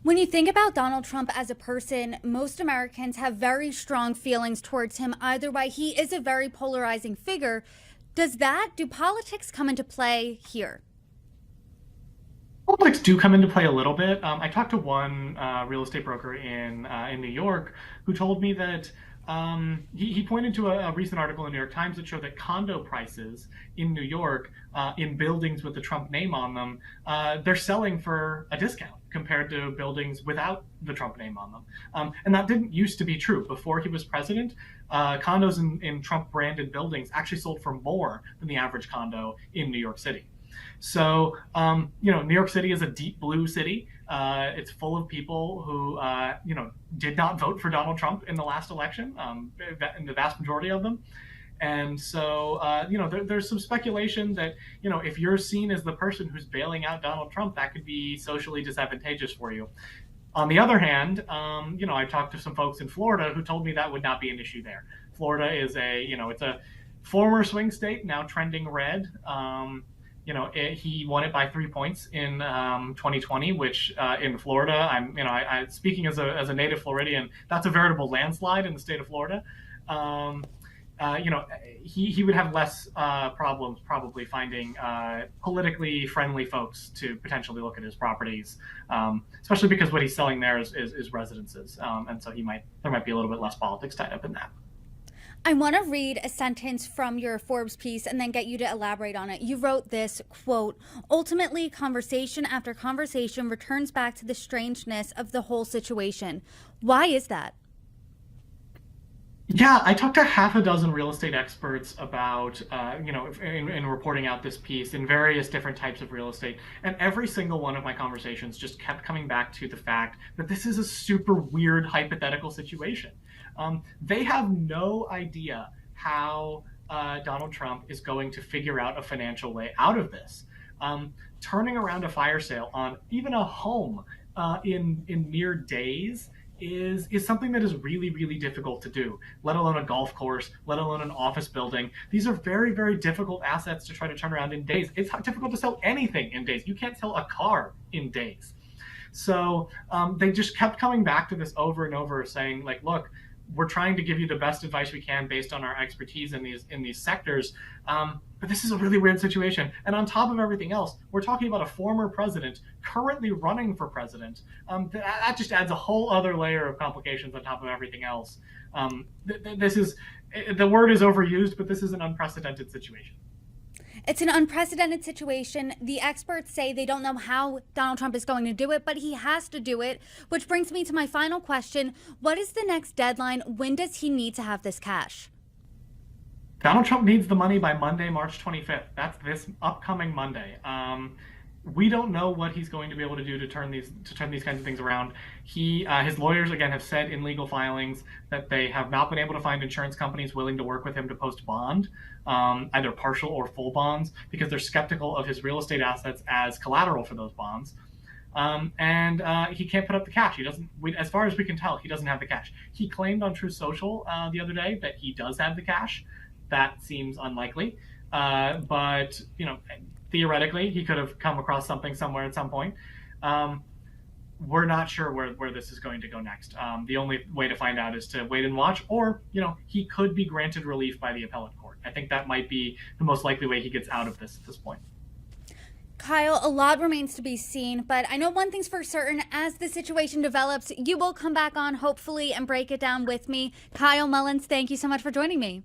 When you think about Donald Trump as a person, most Americans have very strong feelings towards him either way. He is a very polarizing figure. Do politics come into play here? Politics do come into play a little bit. I talked to one real estate broker in New York who told me that he pointed to a recent article in the New York Times that showed that condo prices in New York, in buildings with the Trump name on them, they're selling for a discount compared to buildings without the Trump name on them. And that didn't used to be true. Before he was president, condos in Trump branded buildings actually sold for more than the average condo in New York City. So, New York City is a deep blue city. It's full of people who, did not vote for Donald Trump in the last election, in the vast majority of them. And so, there's some speculation that, if you're seen as the person who's bailing out Donald Trump, that could be socially disadvantageous for you. On the other hand, I talked to some folks in Florida who told me that would not be an issue there. Florida is it's a former swing state, now trending red. He won it by 3 points in 2020, which in Florida, speaking as a native Floridian, that's a veritable landslide in the state of Florida. He would have less problems probably finding politically friendly folks to potentially look at his properties, especially because what he's selling there is residences, and so there might be a little bit less politics tied up in that. I want to read a sentence from your Forbes piece and then get you to elaborate on it. You wrote this, quote, ultimately, conversation after conversation returns back to the strangeness of the whole situation. Why is that? Yeah, I talked to half a dozen real estate experts about, in reporting out this piece in various different types of real estate. And every single one of my conversations just kept coming back to the fact that this is a super weird hypothetical situation. They have no idea how Donald Trump is going to figure out a financial way out of this. Turning around a fire sale on even a home in mere days is something that is really, really difficult to do, let alone a golf course, let alone an office building. These are very, very difficult assets to try to turn around in days. It's difficult to sell anything in days. You can't sell a car in days. So they just kept coming back to this over and over, saying, like, look, we're trying to give you the best advice we can based on our expertise in these sectors. But this is a really weird situation. And on top of everything else, we're talking about a former president currently running for president. That just adds a whole other layer of complications on top of everything else. The word is overused, but this is an unprecedented situation. It's an unprecedented situation. The experts say they don't know how Donald Trump is going to do it, but he has to do it, which brings me to my final question. What is the next deadline? When does he need to have this cash? Donald Trump needs the money by Monday, March 25th. That's this upcoming Monday. We don't know what he's going to be able to do to turn these kinds of things around. His lawyers again have said in legal filings that they have not been able to find insurance companies willing to work with him to post bond, either partial or full bonds, because they're skeptical of his real estate assets as collateral for those bonds. And he can't put up the cash. He doesn't. As far as we can tell, he doesn't have the cash. He claimed on Truth Social the other day that he does have the cash. That seems unlikely, but theoretically, he could have come across something somewhere at some point. We're not sure where this is going to go next. The only way to find out is to wait and watch, or he could be granted relief by the appellate court. I think that might be the most likely way he gets out of this at this point. Kyle, a lot remains to be seen, but I know one thing's for certain. As the situation develops, you will come back on, hopefully, and break it down with me. Kyle Mullins, thank you so much for joining me.